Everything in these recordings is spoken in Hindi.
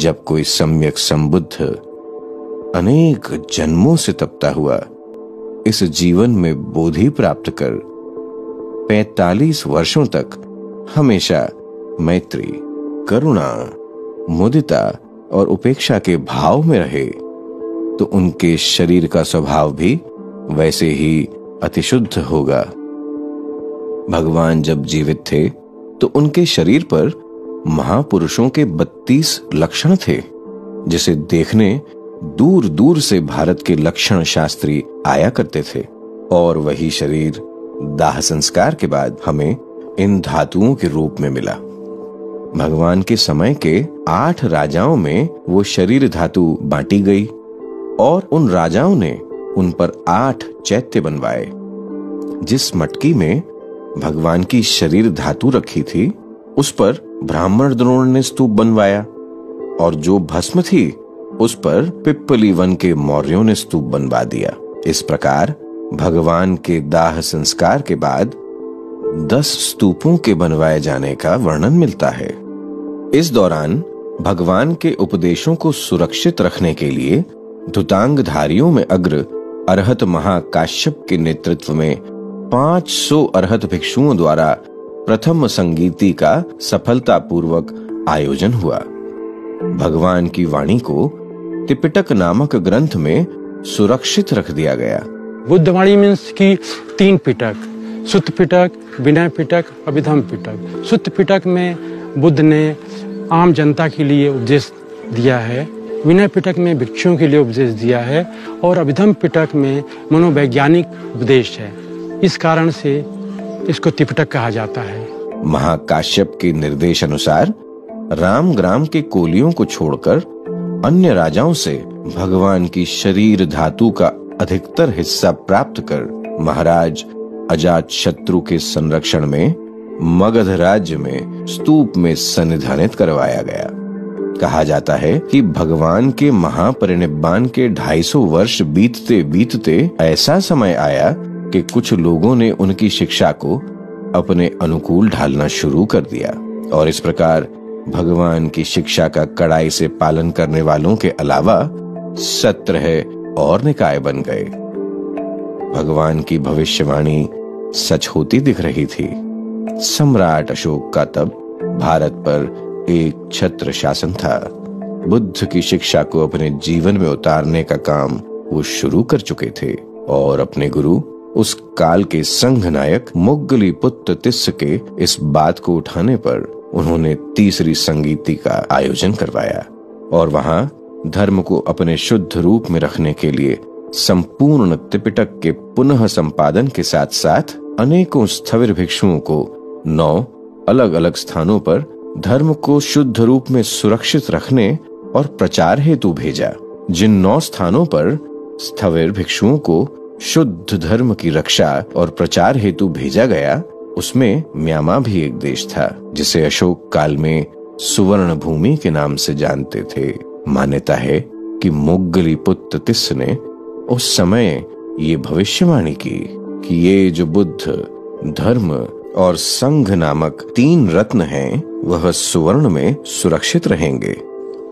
जब कोई सम्यक संबुद्ध अनेक जन्मों से तपता हुआ इस जीवन में बोधि प्राप्त कर 45 वर्षों तक हमेशा मैत्री, करुणा, मुदिता और उपेक्षा के भाव में रहे तो उनके शरीर का स्वभाव भी वैसे ही अतिशुद्ध होगा। भगवान जब जीवित थे तो उनके शरीर पर महापुरुषों के 32 लक्षण थे, जिसे देखने दूर दूर से भारत के लक्षण शास्त्री आया करते थे। और वही शरीर दाह संस्कार के बाद हमें इन धातुओं के रूप में मिला। भगवान के समय के 8 राजाओं में वो शरीर धातु बांटी गई और उन राजाओं ने उन पर 8 चैत्य बनवाए। जिस मटकी में भगवान की शरीर धातु रखी थी उस पर ब्राह्मण द्रोण ने स्तूप बनवाया और जो भस्म थी उस पर पिप्पली वन के मौर्यों ने स्तूप बनवा दिया। इस प्रकार भगवान के दाह संस्कार के बाद 10 स्तूपों के बनवाए जाने का वर्णन मिलता है। इस दौरान भगवान के उपदेशों को सुरक्षित रखने के लिए धुतांगधारियों में अग्र अरहत महाकाश्यप के नेतृत्व में 500 अरहत भिक्षुओं द्वारा प्रथम संगीति का सफलतापूर्वक आयोजन हुआ। भगवान की वाणी को त्रिपिटक नामक ग्रंथ में सुरक्षित रख दिया गया। बुद्धवाणी मीन्स की 3 पिटक, सुत्त पिटक, विनय पिटक, अभिधम पिटक। सुत्त पिटक में बुद्ध ने आम जनता के लिए उपदेश दिया है, विनय पिटक में भिक्षुओं के लिए उपदेश दिया है और अभिधम पिटक में मनोवैज्ञानिक उपदेश है। इस कारण से इसको त्रिपिटक कहा जाता है। महाकाश्यप के निर्देश अनुसार रामग्राम के कोलियों को छोड़कर अन्य राजाओं से भगवान की शरीर धातु का अधिकतर हिस्सा प्राप्त कर महाराज अजातशत्रु के संरक्षण में मगध राज्य में स्तूप में सन्निधानित करवाया गया। कहा जाता है कि भगवान के महापरिनिब्बान के 250 वर्ष बीतते बीतते ऐसा समय आया कि कुछ लोगों ने उनकी शिक्षा को अपने अनुकूल ढालना शुरू कर दिया और इस प्रकार भगवान की शिक्षा का कड़ाई से पालन करने वालों के अलावा 17 और निकाय बन गए। भगवान की भविष्यवाणी सच होती दिख रही थी। सम्राट अशोक का तब भारत पर एक छत्र शासन था। बुद्ध की शिक्षा को अपने जीवन में उतारने का काम वो शुरू कर चुके थे और अपने गुरु उस काल के संघ नायक मुग्गलीपुत्र तिस्स के इस बात को उठाने पर उन्होंने तीसरी संगीति का आयोजन करवाया और वहां धर्म को अपने शुद्ध रूप में रखने के लिए संपूर्ण त्रिपिटक के पुनः संपादन के साथ साथ अनेकों स्थविर भिक्षुओं को 9 अलग अलग स्थानों पर धर्म को शुद्ध रूप में सुरक्षित रखने और प्रचार हेतु भेजा। जिन 9 स्थानों पर स्थविर भिक्षुओं को शुद्ध धर्म की रक्षा और प्रचार हेतु भेजा गया उसमें म्यांमा भी एक देश था जिसे अशोक काल में सुवर्ण भूमि के नाम से जानते थे। मान्यता है कि मुग्गलीपुत्र तिस्स ने उस समय ये भविष्यवाणी की कि ये जो बुद्ध, धर्म और संघ नामक 3 रत्न हैं वह सुवर्ण में सुरक्षित रहेंगे।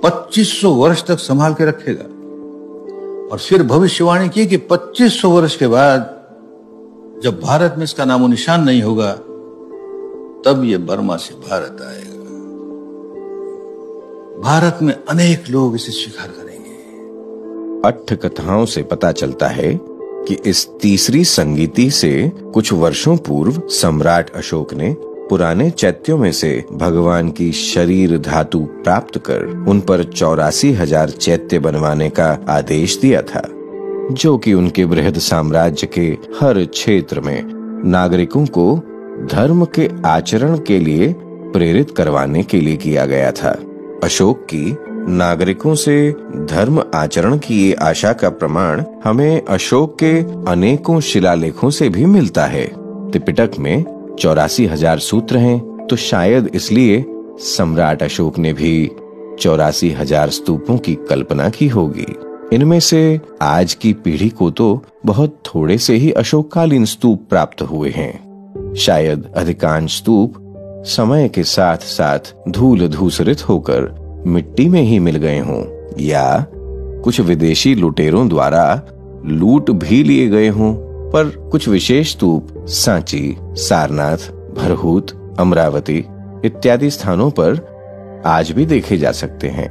2500 वर्ष तक संभाल के रखेगा और फिर भविष्यवाणी की कि 2500 वर्ष के बाद जब भारत में इसका नामो निशान नहीं होगा तब ये बर्मा से भारत आएगा। भारत में अनेक लोग इसे स्वीकार करेंगे। अट्ठ कथाओं से पता चलता है कि इस तीसरी संगीति से कुछ वर्षों पूर्व सम्राट अशोक ने पुराने चैत्यों में से भगवान की शरीर धातु प्राप्त कर उन पर 84,000 चैत्य बनवाने का आदेश दिया था, जो कि उनके बृहद साम्राज्य के हर क्षेत्र में नागरिकों को धर्म के आचरण के लिए प्रेरित करवाने के लिए किया गया था। अशोक की नागरिकों से धर्म आचरण की ये आशा का प्रमाण हमें अशोक के अनेकों शिलालेखों से भी मिलता है। त्रिपिटक में 84,000 सूत्र हैं, तो शायद इसलिए सम्राट अशोक ने भी 84,000 स्तूपों की कल्पना की होगी। इनमें से आज की पीढ़ी को तो बहुत थोड़े से ही अशोककालीन स्तूप प्राप्त हुए हैं। शायद अधिकांश स्तूप समय के साथ साथ धूल धूसरित होकर मिट्टी में ही मिल गए हों या कुछ विदेशी लुटेरों द्वारा लूट भी लिए गए हों, पर कुछ विशेष स्तूप सांची, सारनाथ, भरहूत, अमरावती इत्यादि स्थानों पर आज भी देखे जा सकते हैं।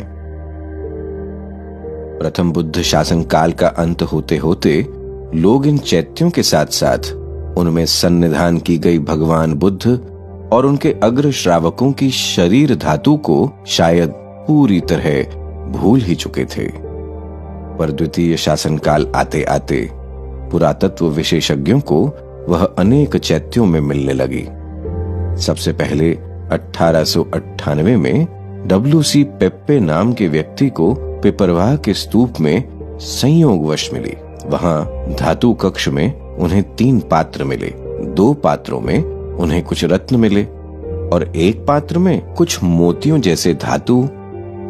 प्रथम बुद्ध शासन काल का अंत होते होते लोग इन चैत्यों के साथ साथ उनमें सन्निधान की गई भगवान बुद्ध और उनके अग्र श्रावकों की शरीर धातु को शायद पूरी तरह भूल ही चुके थे। पर द्वितीय शासनकाल आते आते पुरातत्व विशेषज्ञों को वह अनेक चैत्यों में मिलने लगी। सबसे पहले 1898 में W.C. पेप्पे नाम के व्यक्ति को पिपरवाह के स्तूप में संयोगवश मिली। वहां धातु कक्ष में उन्हें 3 पात्र मिले। 2 पात्रों में उन्हें कुछ रत्न मिले और एक पात्र में कुछ मोतियों जैसे धातु,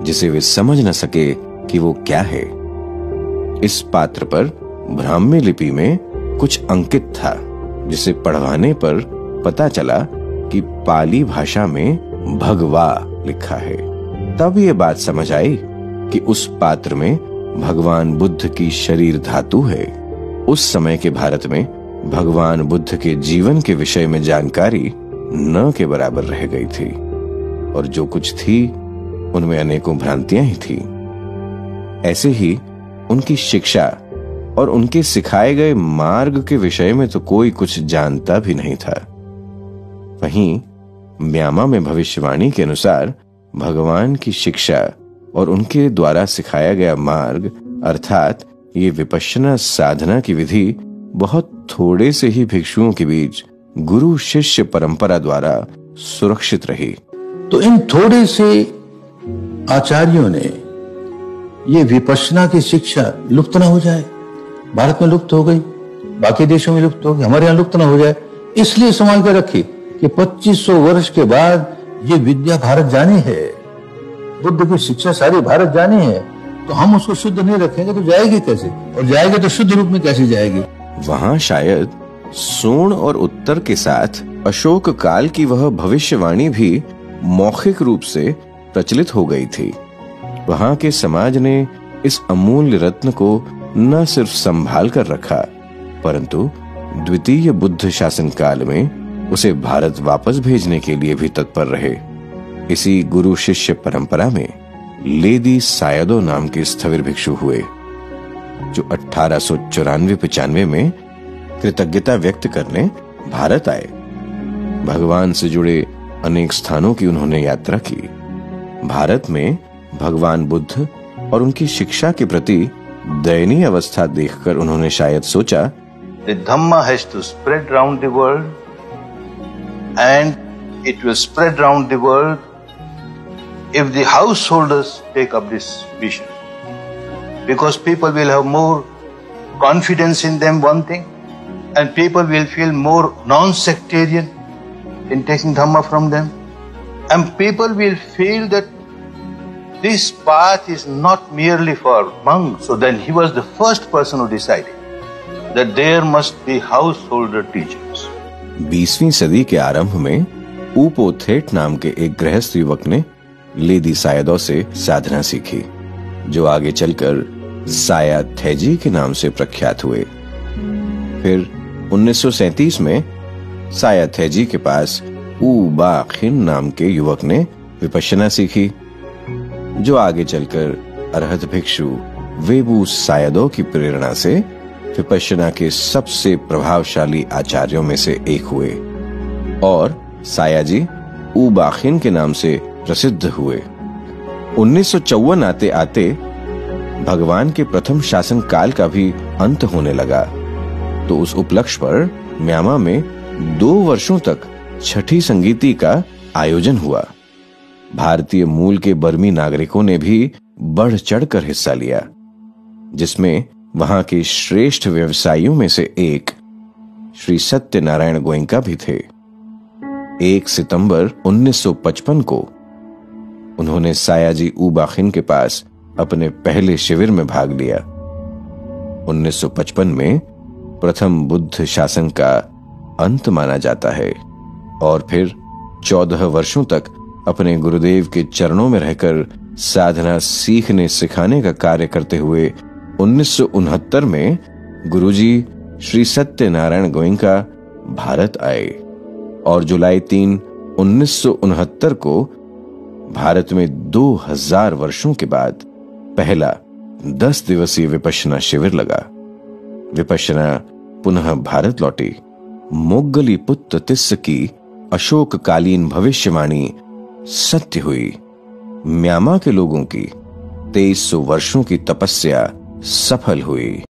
जिसे वे समझ न सके कि वो क्या है। इस पात्र पर ब्राह्मी लिपि में कुछ अंकित था, जिसे पढ़वाने पर पता चला कि पाली भाषा में भगवा लिखा है। तब ये बात समझ आई कि उस पात्र में भगवान बुद्ध की शरीर धातु है। उस समय के भारत में भगवान बुद्ध के जीवन के विषय में जानकारी न के बराबर रह गई थी, और जो कुछ थी उनमें अनेकों भ्रांतियां ही थी। ऐसे ही उनकी शिक्षा और उनके सिखाए गए मार्ग के विषय में तो कोई कुछ जानता भी नहीं था। वहीं म्यामा में भविष्यवाणी के अनुसार भगवान की शिक्षा और उनके द्वारा सिखाया गया मार्ग अर्थात ये विपश्यना साधना की विधि बहुत थोड़े से ही भिक्षुओं के बीच गुरु शिष्य परंपरा द्वारा सुरक्षित रही। तो इन थोड़े से आचार्यों ने ये विपश्यना की शिक्षा लुप्त ना हो जाए। भारत में लुप्त हो गई, बाकी देशों में लुप्त हो गई, हमारे यहाँ लुप्त ना हो जाए, इसलिए संभाल कर रखी कि 2500 वर्ष के बाद ये विद्या भारत जानी है, बुद्ध की शिक्षा सारी भारत जानी है। तो हम उसको शुद्ध नहीं रखेंगे तो जाएगी कैसे, और जाएगी तो शुद्ध रूप में कैसे जाएगी। वहां शायद सोण और उत्तर के साथ अशोक काल की वह भविष्यवाणी भी मौखिक रूप से प्रचलित हो गई थी। वहां के समाज ने इस अमूल्य रत्न को न सिर्फ संभाल कर रखा, परंतु द्वितीय बुद्ध शासन काल में उसे भारत वापस भेजने के लिए भी तत्पर रहे। इसी गुरु शिष्य परंपरा में लेदी सायदो नाम के स्थविर भिक्षु हुए, जो 1894-95 में कृतज्ञता व्यक्त करने भारत आए। भगवान से जुड़े अनेक स्थानों की उन्होंने यात्रा की। भारत में भगवान बुद्ध और उनकी शिक्षा के प्रति दयनीय अवस्था देखकर उन्होंने शायद सोचा, The Dhamma has to spread round the world and it will spread round the world if the householders take up this vision, because people will have more confidence in them, one thing, and people will feel more non-sectarian in taking Dhamma from them, and people will feel that this path is not merely for monks. So then he was the first person who decided that there must be householder teachers. 20वीं सदी के आरंभ में उपोथेट नाम के एक गृहस्थ युवक ने लेदी सायदो से साधना सीखी, जो आगे चलकर साया थैजी के नाम से प्रख्यात हुए। फिर 1937 में साया थैजी के पास ऊ बा खिन नाम के युवक ने विपश्यना सीखी, जो आगे चलकर अरहत भिक्षु वेबू सायदो की प्रेरणा से विपश्यना के सबसे प्रभावशाली आचार्यों में से एक हुए और सायाजी ऊ बाखिन के नाम से प्रसिद्ध हुए। 1954 आते आते भगवान के प्रथम शासन काल का भी अंत होने लगा, तो उस उपलक्ष्य पर म्यामा में 2 वर्षों तक छठी संगीति का आयोजन हुआ। भारतीय मूल के बर्मी नागरिकों ने भी बढ़ चढ़कर हिस्सा लिया, जिसमें वहां के श्रेष्ठ व्यवसायियों में से एक श्री सत्यनारायण गोयंका भी थे। 1 सितंबर 1955 को उन्होंने सायाजी ऊबाखिन के पास अपने पहले शिविर में भाग लिया। 1955 में प्रथम बुद्ध शासन का अंत माना जाता है और फिर 14 वर्षों तक अपने गुरुदेव के चरणों में रहकर साधना सीखने सिखाने का कार्य करते हुए 1969 में गुरुजी श्री सत्यनारायण गोयनका भारत आए और जुलाई 3, 1969 को भारत में 2000 वर्षों के बाद पहला 10 दिवसीय विपश्यना शिविर लगा। विपश्यना पुनः भारत लौटी। मोग्गलीपुत्र तिस्स की अशोककालीन भविष्यवाणी सत्य हुई। म्यांमा के लोगों की 2300 वर्षों की तपस्या सफल हुई।